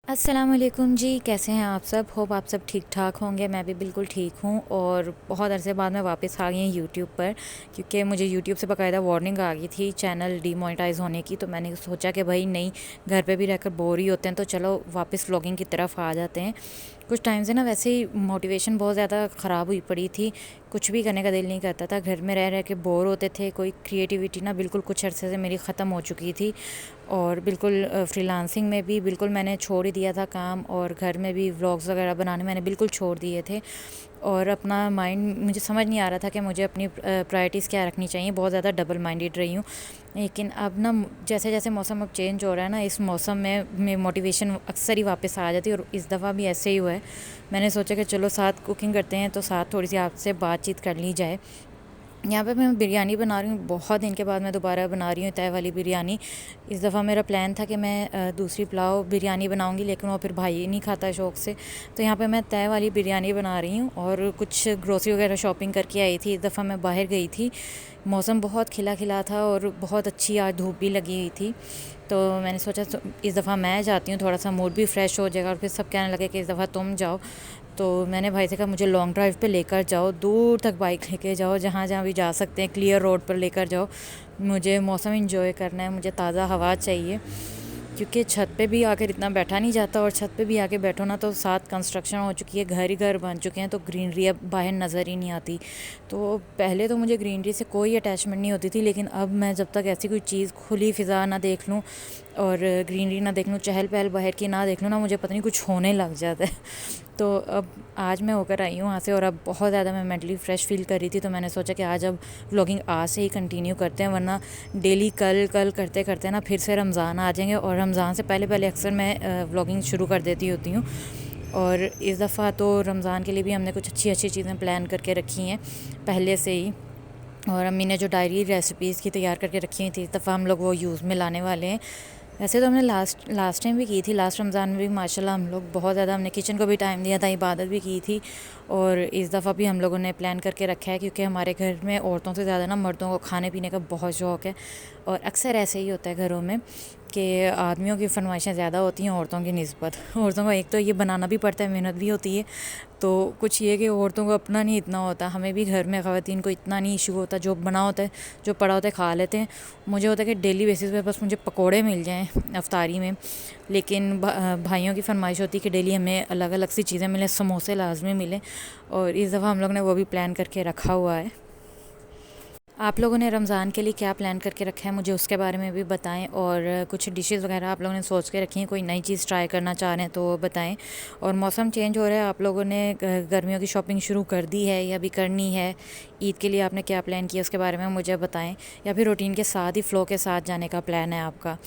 अस्सलाम वालेकुम जी, कैसे हैं आप सब? होप आप सब ठीक ठाक होंगे। मैं भी बिल्कुल ठीक हूँ और बहुत अरसे बाद मैं वापस आ गई हूँ यूट्यूब पर, क्योंकि मुझे यूट्यूब से बाकायदा वार्निंग आ गई थी चैनल डीमोनेटाइज़ होने की। तो मैंने सोचा कि भाई नहीं, घर पे भी रहकर बोर ही होते हैं तो चलो वापस व्लॉगिंग की तरफ आ जाते हैं। कुछ टाइम से ना वैसे ही मोटिवेशन बहुत ज़्यादा ख़राब हुई पड़ी थी, कुछ भी करने का दिल नहीं करता था, घर में रह रह के बोर होते थे। कोई क्रिएटिविटी ना बिल्कुल कुछ अरसे से मेरी ख़त्म हो चुकी थी और बिल्कुल फ्रीलांसिंग में भी बिल्कुल मैंने छोड़ ही दिया था काम, और घर में भी व्लॉग्स वगैरह बनाने मैंने बिल्कुल छोड़ दिए थे। और अपना माइंड मुझे समझ नहीं आ रहा था कि मुझे अपनी प्रायोरिटीज़ क्या रखनी चाहिए। बहुत ज़्यादा डबल माइंडेड रही हूँ। लेकिन अब ना जैसे जैसे मौसम अब चेंज हो रहा है ना, इस मौसम में मोटिवेशन अक्सर ही वापस आ जाती है, और इस दफ़ा भी ऐसे ही हुआ है। मैंने सोचा कि चलो साथ कुकिंग करते हैं तो साथ थोड़ी सी आपसे बातचीत कर ली जाए। यहाँ पे मैं बिरयानी बना रही हूँ, बहुत दिन के बाद मैं दोबारा बना रही हूँ तय वाली बिरयानी। इस दफ़ा मेरा प्लान था कि मैं दूसरी पुलाव बिरयानी बनाऊँगी, लेकिन वो फिर भाई नहीं खाता शौक़ से। तो यहाँ पे मैं तय वाली बिरयानी बना रही हूँ और कुछ ग्रोसरी वगैरह शॉपिंग करके आई थी। इस दफ़ा मैं बाहर गई थी, मौसम बहुत खिला खिला था और बहुत अच्छी आज धूप भी लगी हुई थी। तो मैंने सोचा इस दफ़ा मैं जाती हूँ, थोड़ा सा मूड भी फ्रेश हो जाएगा। और फिर सब कहने लगे कि इस दफ़ा तुम जाओ। तो मैंने भाई से कहा मुझे लॉन्ग ड्राइव पे लेकर जाओ, दूर तक बाइक लेके जाओ, जहाँ जहाँ भी जा सकते हैं क्लियर रोड पर लेकर जाओ। मुझे मौसम एंजॉय करना है, मुझे ताज़ा हवा चाहिए, क्योंकि छत पे भी आकर इतना बैठा नहीं जाता। और छत पे भी आके बैठो ना तो साथ कंस्ट्रक्शन हो चुकी है, घर ही घर बन चुके हैं, तो ग्रीनरी अब बाहर नज़र ही नहीं आती। तो पहले तो मुझे ग्रीनरी से कोई अटैचमेंट नहीं होती थी, लेकिन अब मैं जब तक ऐसी कोई चीज़ खुली फ़िज़ा ना देख लूँ और ग्रीनरी ना देख लूँ, चहल पहल बाहर की ना देख लूँ ना, मुझे पता नहीं कुछ होने लग जाता है। तो अब आज मैं होकर आई हूँ वहाँ से, और अब बहुत ज़्यादा मैं मेंटली फ़्रेश फ़ील कर रही थी। तो मैंने सोचा कि आज अब व्लॉगिंग आज से ही कंटिन्यू करते हैं, वरना डेली कल कल करते करते ना फिर से रमज़ान आ जाएंगे, और रमज़ान से पहले पहले अक्सर मैं व्लॉगिंग शुरू कर देती होती हूँ। और इस दफ़ा तो रमज़ान के लिए भी हमने कुछ अच्छी अच्छी चीज़ें प्लान करके रखी हैं पहले से ही। और अम्मी ने जो डायरी रेसिपीज़ की तैयार करके रखी हुई थी, इस दफ़ा हम लोग वो यूज़ में लाने वाले हैं। वैसे तो हमने लास्ट टाइम भी की थी, लास्ट रमज़ान में भी माशाल्लाह हम लोग बहुत ज़्यादा हमने किचन को भी टाइम दिया था, इबादत भी की थी। और इस दफ़ा भी हम लोगों ने प्लान करके रखा है, क्योंकि हमारे घर में औरतों से ज़्यादा ना मर्दों को खाने पीने का बहुत शौक़ है। और अक्सर ऐसे ही होता है घरों में कि आदमियों की फरमाइशें ज़्यादा होती हैं औरतों की निस्बत। औरतों को एक तो ये बनाना भी पड़ता है, मेहनत भी होती है। तो कुछ ये कि औरतों को अपना नहीं इतना होता, हमें भी घर में ख़वातीन को इतना नहीं इशू होता, जो बना होता है जो पड़ा होता है खा लेते हैं। मुझे होता है कि डेली बेसिस पे बस मुझे पकोड़े मिल जाएं अफ्तारी में, लेकिन भाइयों की फरमाइश होती है कि डेली हमें अलग अलग सी चीज़ें मिलें, समोसे लाजमी मिलें। और इस दफ़ा हम लोग ने वो भी प्लान करके रखा हुआ है। आप लोगों ने रमज़ान के लिए क्या प्लान करके रखा है, मुझे उसके बारे में भी बताएं। और कुछ डिशेस वगैरह आप लोगों ने सोच के रखी हैं, कोई नई चीज़ ट्राई करना चाह रहे हैं तो वो बताएं। और मौसम चेंज हो रहा है, आप लोगों ने गर्मियों की शॉपिंग शुरू कर दी है या भी करनी है? ईद के लिए आपने क्या प्लान किया उसके बारे में मुझे बताएं, या फिर रूटीन के साथ ही फ़्लो के साथ जाने का प्लान है आपका?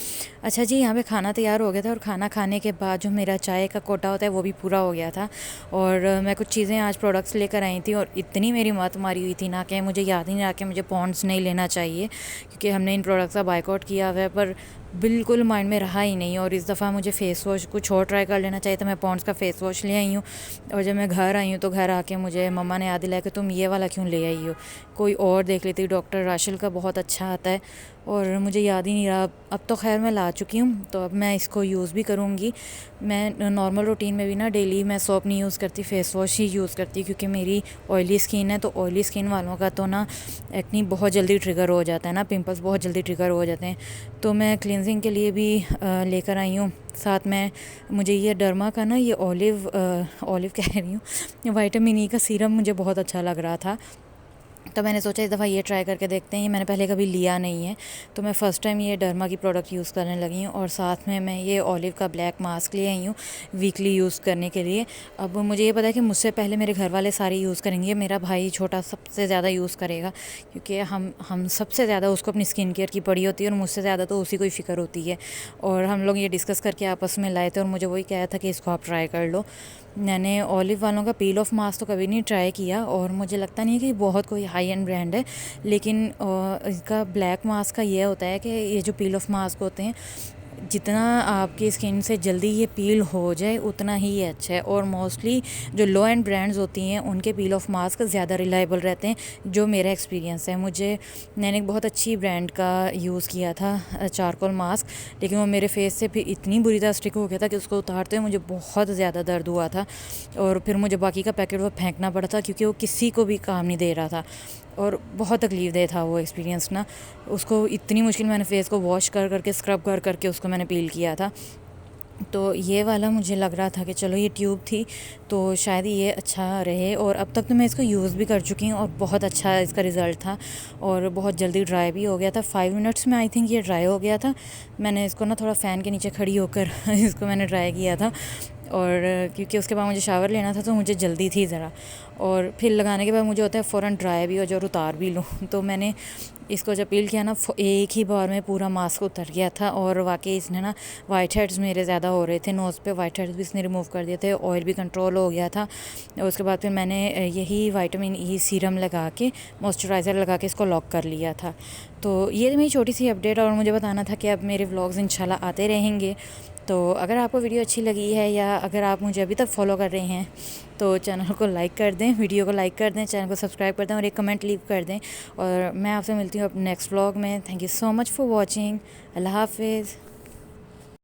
अच्छा जी, यहाँ पे खाना तैयार हो गया था, और खाना खाने के बाद जो मेरा चाय का कोटा होता है वो भी पूरा हो गया था। और मैं कुछ चीज़ें आज प्रोडक्ट्स लेकर आई थी, और इतनी मेरी मत मारी हुई थी ना कि मुझे याद ही नहीं रहा कि मुझे पॉन्ड्स नहीं लेना चाहिए, क्योंकि हमने इन प्रोडक्ट्स का बायकॉट किया हुआ है, पर बिल्कुल माइंड में रहा ही नहीं। और इस दफ़ा मुझे फ़ेस वॉश कुछ और ट्राई कर लेना चाहिए, तो मैं पॉन्ड्स का फ़ेस वॉश ले आई हूँ। और जब मैं घर आई हूँ तो घर आके मुझे मम्मा ने याद दिलाया कि तुम ये वाला क्यों ले आई हो, कोई और देख लेती। डॉक्टर राशल का बहुत अच्छा आता है, और मुझे याद ही नहीं रहा। अब तो खैर मैं ला चुकी हूँ, तो अब मैं इसको यूज़ भी करूँगी। मैं नॉर्मल रूटीन में भी ना डेली मैं सोप नहीं यूज़ करती, फ़ेस वॉश ही यूज़ करती, क्योंकि मेरी ऑयली स्किन है। तो ऑयली स्किन वालों का तो ना एक्नी बहुत जल्दी ट्रिगर हो जाता है ना, पिंपल्स बहुत जल्दी ट्रिगर हो जाते हैं। तो मैं क्लिनजिंग के लिए भी लेकर आई हूँ। साथ में मुझे ये डर्मा का ना ये ऑलिव ऑलिव कह रही हूँ, विटामिन ई का सीरम मुझे बहुत अच्छा लग रहा था, तो मैंने सोचा इस दफ़ा ये ट्राई करके देखते हैं। ये मैंने पहले कभी लिया नहीं है, तो मैं फ़र्स्ट टाइम ये डर्मा की प्रोडक्ट यूज़ करने लगी हूँ। और साथ में मैं ये ऑलिव का ब्लैक मास्क ले आई हूँ वीकली यूज़ करने के लिए। अब मुझे ये पता है कि मुझसे पहले मेरे घर वाले सारे यूज़ करेंगे, मेरा भाई छोटा सबसे ज़्यादा यूज़ करेगा, क्योंकि हम सबसे ज़्यादा उसको अपनी स्किन केयर की पड़ी होती है, और मुझसे ज़्यादा तो उसी को ही फ़िक्र होती है। और हम लोग ये डिस्कस करके आपस में लाए थे, और मुझे वही कहा था कि इसको आप ट्राई कर लो। मैंने ऑलिव वालों का पील ऑफ मास्क तो कभी नहीं ट्राई किया, और मुझे लगता नहीं है कि बहुत कोई हाई एंड ब्रांड है, लेकिन इसका ब्लैक मास्क का ये होता है कि ये जो पील ऑफ मास्क होते हैं, जितना आपकी स्किन से जल्दी ये पील हो जाए उतना ही ये अच्छा है। और मोस्टली जो लो एंड ब्रांड्स होती हैं उनके पील ऑफ मास्क ज़्यादा रिलायबल रहते हैं, जो मेरा एक्सपीरियंस है। मैंने एक बहुत अच्छी ब्रांड का यूज़ किया था चारकोल मास्क, लेकिन वो मेरे फेस से फिर इतनी बुरी तरह स्टिक हो गया था कि उसको उतारते हुए मुझे बहुत ज़्यादा दर्द हुआ था, और फिर मुझे बाकी का पैकेट वो फेंकना पड़ा था क्योंकि वो किसी को भी काम नहीं दे रहा था, और बहुत तकलीफ दे था वो एक्सपीरियंस ना। उसको इतनी मुश्किल मैंने फेस को वॉश कर करके स्क्रब कर करके उसको मैंने पील किया था। तो ये वाला मुझे लग रहा था कि चलो ये ट्यूब थी तो शायद ये अच्छा रहे, और अब तक तो मैं इसको यूज़ भी कर चुकी हूँ और बहुत अच्छा इसका रिज़ल्ट था, और बहुत जल्दी ड्राई भी हो गया था। 5 मिनट्स में आई थिंक ये ड्राई हो गया था। मैंने इसको ना थोड़ा फ़ैन के नीचे खड़ी होकर इसको मैंने ड्राई किया था, और क्योंकि उसके बाद मुझे शावर लेना था तो मुझे जल्दी थी ज़रा, और फिर लगाने के बाद मुझे होता है फ़ौरन ड्राई भी हो जाए और उतार भी लूँ। तो मैंने इसको जब पील किया ना एक ही बार में पूरा मास्क उतर गया था, और वाकई इसने ना वाइट हेड्स मेरे ज़्यादा हो रहे थे नोज़ पे, वाइट हेड्स भी इसने रिमूव कर दिए थे, ऑयल भी कंट्रोल हो गया था। और उसके बाद फिर मैंने यही विटामिन ई सीरम लगा के मॉइस्चराइज़र लगा के इसको लॉक कर लिया था। तो ये मेरी छोटी सी अपडेट, और मुझे बताना था कि अब मेरे व्लॉग्स इंशाल्लाह आते रहेंगे। तो अगर आपको वीडियो अच्छी लगी है, या अगर आप मुझे अभी तक फॉलो कर रहे हैं, तो चैनल को लाइक कर दें, वीडियो को लाइक कर दें, चैनल को सब्सक्राइब कर दें और एक कमेंट लीव कर दें। और मैं आपसे मिलती हूँ अब नेक्स्ट व्लॉग में। Thank you so much for watching. Allah हाफिज़।